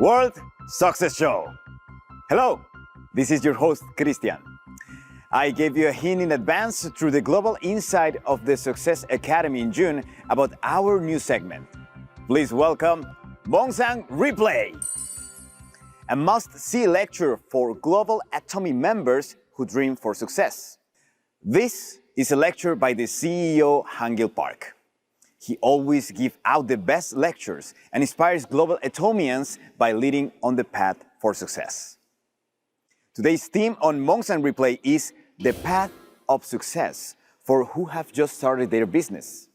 World Success Show. Hello, this is your host, Christian. I gave you a hint in advance through the global insight of the Success Academy in June about our new segment. Please welcome Mongsang Replay, a must-see lecture for Global Atomy members who dream for success. This is a lecture by the CEO, Hangil Park. He always gives out the best lectures and inspires global Atomians by leading on the path for success. Today's theme on Mongsang Replay is the path of success for who have just started their business.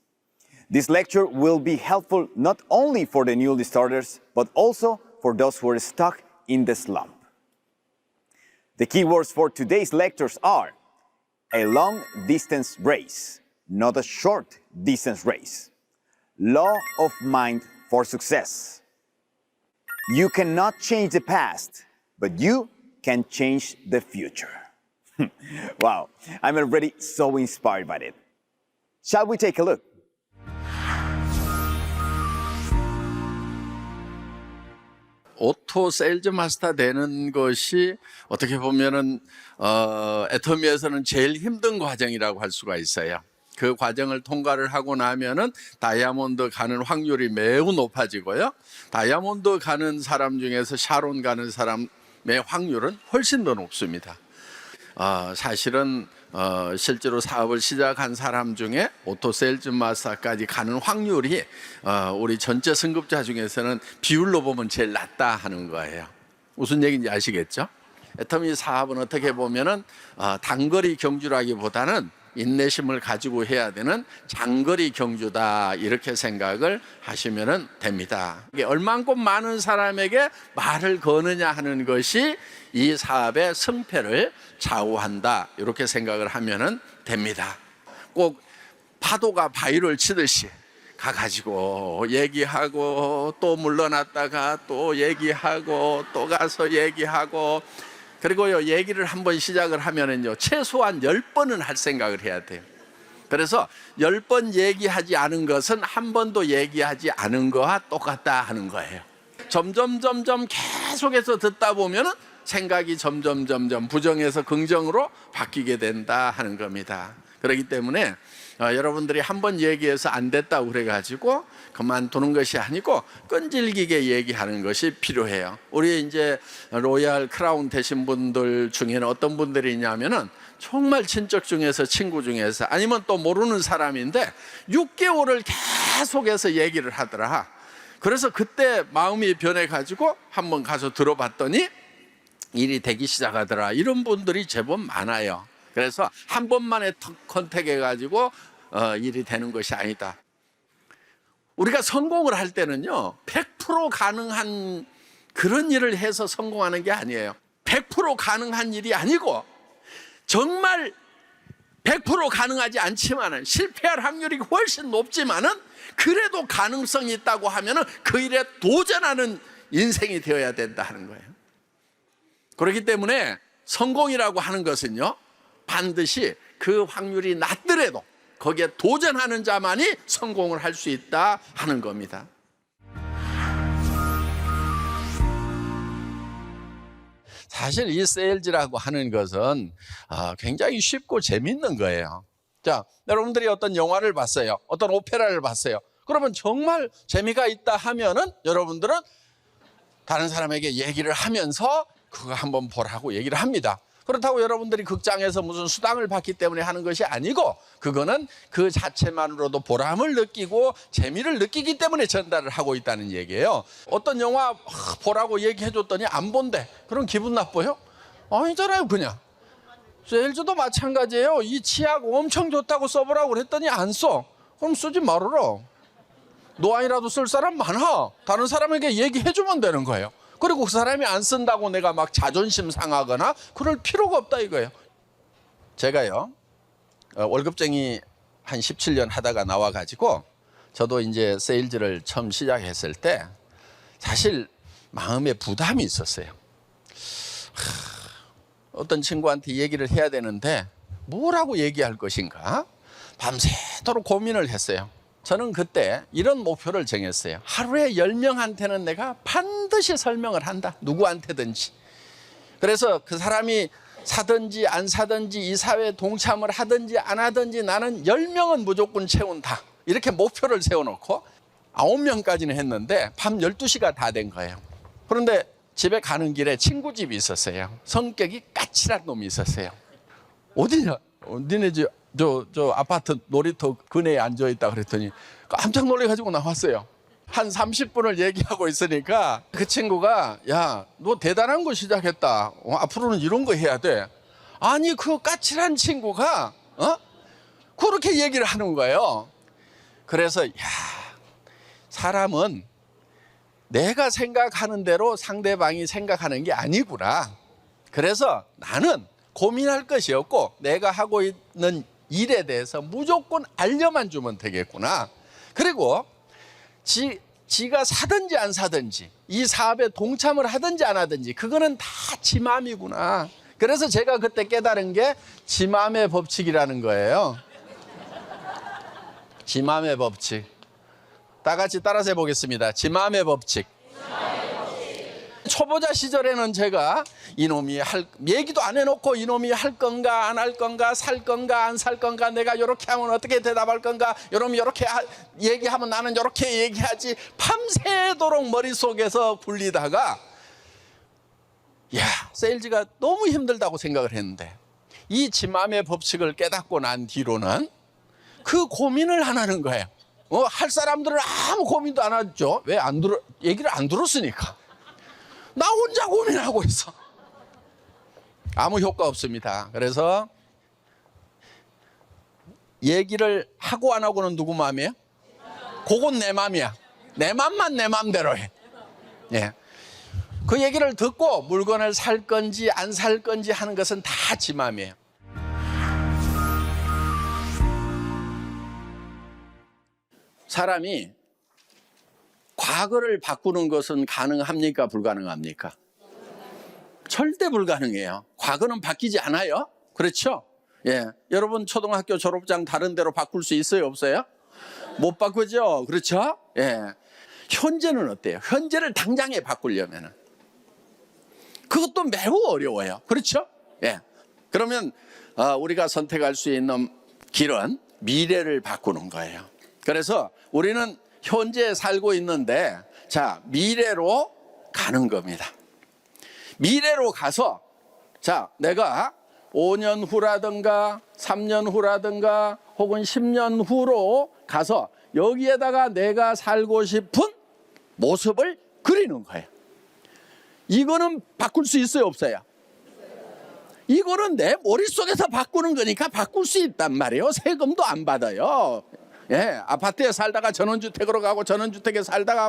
This lecture will be helpful not only for the newly starters, but also for those who are stuck in the slump. The keywords for today's lectures are a long-distance race, not a short-distance race. Law of mind for success. You cannot change the past, but you can change the future. Wow, I'm already so inspired by it. Shall we take a look? 오토 세일즈 마스터 되는 것이 어떻게 보면은 애터미에서는 제일 힘든 과정이라고 할 수가 있어요. 그 과정을 통과를 하고 나면은 다이아몬드 가는 확률이 매우 높아지고요. 다이아몬드 가는 사람 중에서 샤론 가는 사람의 확률은 훨씬 더 높습니다. 사실은 실제로 사업을 시작한 사람 중에 오토 세일즈 마스터까지 가는 확률이 우리 전체 승급자 중에서는 비율로 보면 제일 낮다 하는 거예요. 무슨 얘기인지 아시겠죠? 애터미 사업은 어떻게 보면은 단거리 경주라기보다는 인내심을 가지고 해야 되는 장거리 경주다, 이렇게 생각을 하시면 됩니다. 얼만큼 많은 사람에게 말을 거느냐 하는 것이 이 사업의 승패를 좌우한다, 이렇게 생각을 하면 됩니다. 꼭 파도가 바위를 치듯이 가가지고 얘기하고 또 물러났다가 또 얘기하고 또 가서 얘기하고, 그리고요, 얘기를 한번 시작을 하면은요, 최소한 10번은 할 생각을 해야 돼요. 그래서 10번 얘기하지 않은 것은 한 번도 얘기하지 않은 거와 똑같다 하는 거예요. 점점 계속해서 듣다 보면은 생각이 점점 부정에서 긍정으로 바뀌게 된다 하는 겁니다. 그렇기 때문에 여러분들이 한번 얘기해서 안 됐다고 그래가지고 그만두는 것이 아니고 끈질기게 얘기하는 것이 필요해요. 우리 이제 로얄 크라운 되신 분들 중에는 어떤 분들이 있냐면은 정말 친척 중에서, 친구 중에서, 아니면 또 모르는 사람인데 6개월을 계속해서 얘기를 하더라. 그래서 그때 마음이 변해가지고 한번 가서 들어봤더니 일이 되기 시작하더라. 이런 분들이 제법 많아요. 그래서 한 번만에 컨택해가지고 일이 되는 것이 아니다. 우리가 성공을 할 때는요, 100% 가능한 그런 일을 해서 성공하는 게 아니에요. 100% 가능한 일이 아니고 정말 100% 가능하지 않지만은, 실패할 확률이 훨씬 높지만은 그래도 가능성이 있다고 하면은 그 일에 도전하는 인생이 되어야 된다 하는 거예요. 그렇기 때문에 성공이라고 하는 것은요, 반드시 그 확률이 낮더라도 거기에 도전하는 자만이 성공을 할 수 있다 하는 겁니다. 사실 이 세일즈라고 하는 것은 굉장히 쉽고 재밌는 거예요. 자, 여러분들이 어떤 영화를 봤어요, 어떤 오페라를 봤어요. 그러면 정말 재미가 있다 하면은 여러분들은 다른 사람에게 얘기를 하면서 그거 한번 보라고 얘기를 합니다. 그렇다고 여러분들이 극장에서 무슨 수당을 받기 때문에 하는 것이 아니고, 그거는 그 자체만으로도 보람을 느끼고 재미를 느끼기 때문에 전달을 하고 있다는 얘기예요. 어떤 영화 보라고 얘기해 줬더니 안 본대. 그럼 기분 나빠요? 아니잖아요. 그냥 세일즈도 마찬가지예요. 이 치약 엄청 좋다고 써보라고 그랬더니 안 써. 그럼 쓰지 말아라. 노안이라도 쓸 사람 많아. 다른 사람에게 얘기해 주면 되는 거예요. 그리고 그 사람이 안 쓴다고 내가 막 자존심 상하거나 그럴 필요가 없다 이거예요. 제가요, 월급쟁이 한 17년 하다가 나와가지고 저도 이제 세일즈를 처음 시작했을 때 사실 마음에 부담이 있었어요. 어떤 친구한테 얘기를 해야 되는데 뭐라고 얘기할 것인가 밤새도록 고민을 했어요. 저는 그때 이런 목표를 정했어요. 하루에 10명한테는 내가 반드시 설명을 한다. 누구한테든지. 그래서 그 사람이 사든지 안 사든지 이 사회에 동참을 하든지 안 하든지 나는 10명은 무조건 채운다. 이렇게 목표를 세워놓고 9명까지는 했는데 밤 12시가 다 된 거예요. 그런데 집에 가는 길에 친구 집이 있었어요. 성격이 까칠한 놈이 있었어요. 어디냐? 니네 집 저 아파트 놀이터 근해에 앉아있다 그랬더니 깜짝 놀래가지고 나왔어요. 한 30분을 얘기하고 있으니까 그 친구가 야, 너 대단한 거 시작했다. 앞으로는 이런 거 해야 돼. 아니 그 까칠한 친구가 그렇게 얘기를 하는 거예요. 그래서 야, 사람은 내가 생각하는 대로 상대방이 생각하는 게 아니구나. 그래서 나는 고민할 것이 없고 내가 하고 있는 일에 대해서 무조건 알려만 주면 되겠구나. 그리고 지가 사든지 안 사든지 이 사업에 동참을 하든지 안 하든지 그거는 다 지 마음이구나. 그래서 제가 그때 깨달은 게 지 마음의 법칙이라는 거예요. 지 마음의 법칙. 다 같이 따라서 해보겠습니다. 지 마음의 법칙. 초보자 시절에는 제가 이놈이 얘기도 안 해놓고 이놈이 할 건가 안 할 건가 살 건가 안 살 건가 내가 이렇게 하면 어떻게 대답할 건가 이놈이 이렇게 얘기하면 나는 이렇게 얘기하지 밤새도록 머릿속에서 굴리다가 야, 세일즈가 너무 힘들다고 생각을 했는데 이 지 마음의 법칙을 깨닫고 난 뒤로는 그 고민을 안 하는 거예요. 할 사람들은 아무 고민도 안 하죠. 왜 안 들어? 얘기를 안 들었으니까. 나 혼자 고민하고 있어. 아무 효과 없습니다. 그래서 얘기를 하고 안 하고는 누구 마음이에요? 그건 내 마음이야. 내 마음만 내 마음대로 해. 예. 그 얘기를 듣고 물건을 살 건지 안 살 건지 하는 것은 다 지 마음이에요. 사람이 과거를 바꾸는 것은 가능합니까? 불가능합니까? 절대 불가능해요. 과거는 바뀌지 않아요. 그렇죠? 예. 여러분 초등학교 졸업장 다른 데로 바꿀 수 있어요? 없어요? 못 바꾸죠? 그렇죠? 예. 현재는 어때요? 현재를 당장에 바꾸려면은. 그것도 매우 어려워요. 그렇죠? 예. 그러면 우리가 선택할 수 있는 길은 미래를 바꾸는 거예요. 그래서 우리는 현재에 살고 있는데 자, 미래로 가는 겁니다. 미래로 가서 자, 내가 5년 후라든가 3년 후라든가 혹은 10년 후로 가서 여기에다가 내가 살고 싶은 모습을 그리는 거예요. 이거는 바꿀 수 있어요, 없어요? 이거는 내 머릿속에서 바꾸는 거니까 바꿀 수 있단 말이에요. 세금도 안 받아요. 예, 아파트에 살다가 전원주택으로 가고 전원주택에 살다가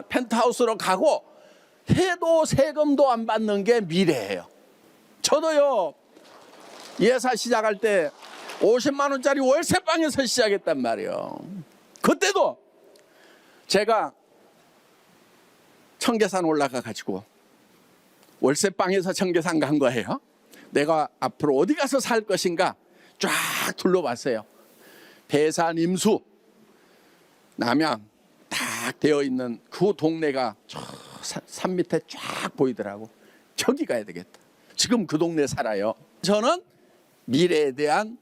펜트하우스로 가고 해도 세금도 안 받는 게 미래예요. 저도요, 예사 시작할 때 50만 원짜리 월세방에서 시작했단 말이에요. 그때도 제가 청계산 올라가 가지고 월세방에서 청계산 간 거예요. 내가 앞으로 어디 가서 살 것인가 쫙 둘러봤어요. 대산, 임수, 남양 딱 되어 있는 그 동네가 저 산 밑에 쫙 보이더라고. 저기 가야 되겠다. 지금 그 동네 살아요. 저는 미래에 대한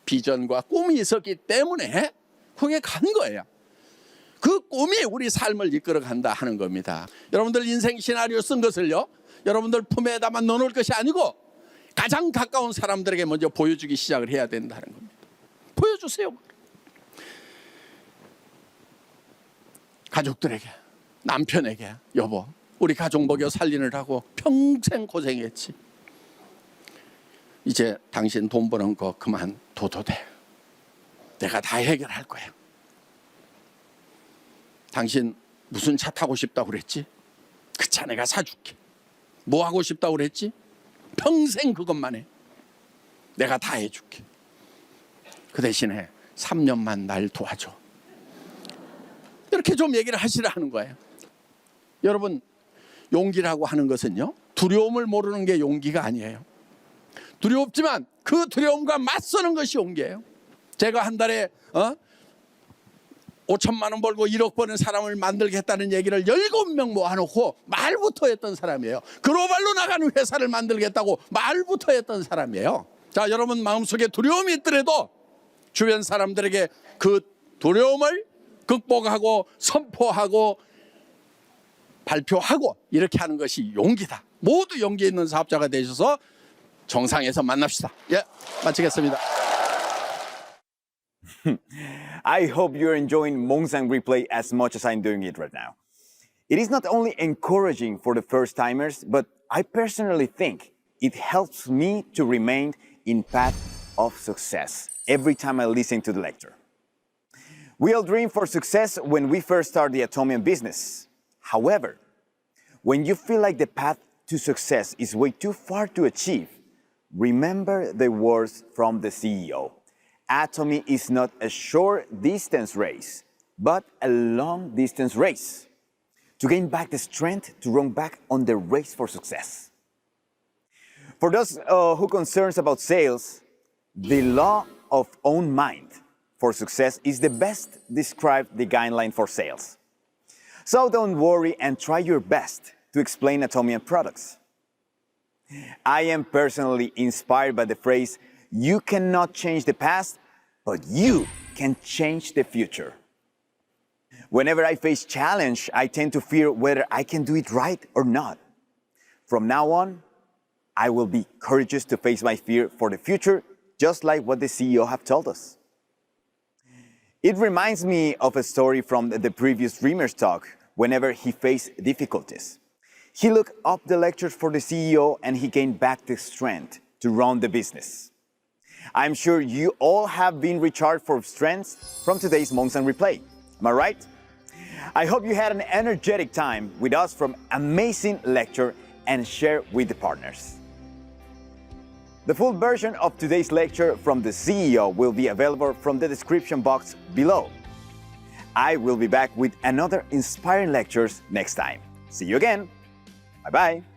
비전과 꿈이 있었기 때문에 거기에 간 거예요. 그 꿈이 우리 삶을 이끌어간다 하는 겁니다. 여러분들 인생 시나리오 쓴 것을요, 여러분들 품에다만 넣어놓을 것이 아니고 가장 가까운 사람들에게 먼저 보여주기 시작을 해야 된다는 겁니다. 보여주세요. 가족들에게, 남편에게, 여보, 우리 가족 먹여 살리느라고 평생 고생했지. 이제 당신 돈 버는 거 그만둬도 돼. 내가 다 해결할 거야. 당신 무슨 차 타고 싶다고 그랬지? 그 차 내가 사줄게. 뭐 하고 싶다고 그랬지? 평생 그것만 해. 내가 다 해줄게. 그 대신에 3년만 날 도와줘. 이렇게 좀 얘기를 하시라는 거예요. 여러분, 용기라고 하는 것은요, 두려움을 모르는 게 용기가 아니에요. 두렵지만 그 두려움과 맞서는 것이 용기예요. 제가 한 달에 5천만 원 벌고 1억 버는 사람을 만들겠다는 얘기를 7명 모아놓고 말부터 했던 사람이에요. 글로벌로 나가는 회사를 만들겠다고 말부터 했던 사람이에요. 자, 여러분 마음속에 두려움이 있더라도 주변 사람들에게 그 두려움을 극복하고 선포하고 발표하고 이렇게 하는 것이 용기다. 모두 용기 있는 사업자가 되셔서 정상에서 만납시다. 예, 마치겠습니다. I hope you're enjoying Mongsang Replay as much as I'm doing it right now. It is not only encouraging for the first timers, but I personally think it helps me to remain in path of success every time I listen to the lecture. We all dream for success when we first start the Atomium business. However, when you feel like the path to success is way too far to achieve, remember the words from the CEO. Atomy is not a short distance race, but a long distance race. To gain back the strength to run back on the race for success. For those who concerns about sales, the law of own mind for success is the best described the guideline for sales. So don't worry and try your best to explain Atomium products. I am personally inspired by the phrase, you cannot change the past, but you can change the future. Whenever I face challenge, I tend to fear whether I can do it right or not. From now on, I will be courageous to face my fear for the future, just like what the CEO have told us. It reminds me of a story from the previous Dreamers talk whenever he faced difficulties. He looked up the lectures for the CEO and he gained back the strength to run the business. I'm sure you all have been recharged for strength from today's Mongsang Replay. Am I right? I hope you had an energetic time with us from amazing lecture and share with the partners. The full version of today's lecture from the CEO will be available from the description box below. I will be back with another inspiring lectures next time. See you again. Bye-bye.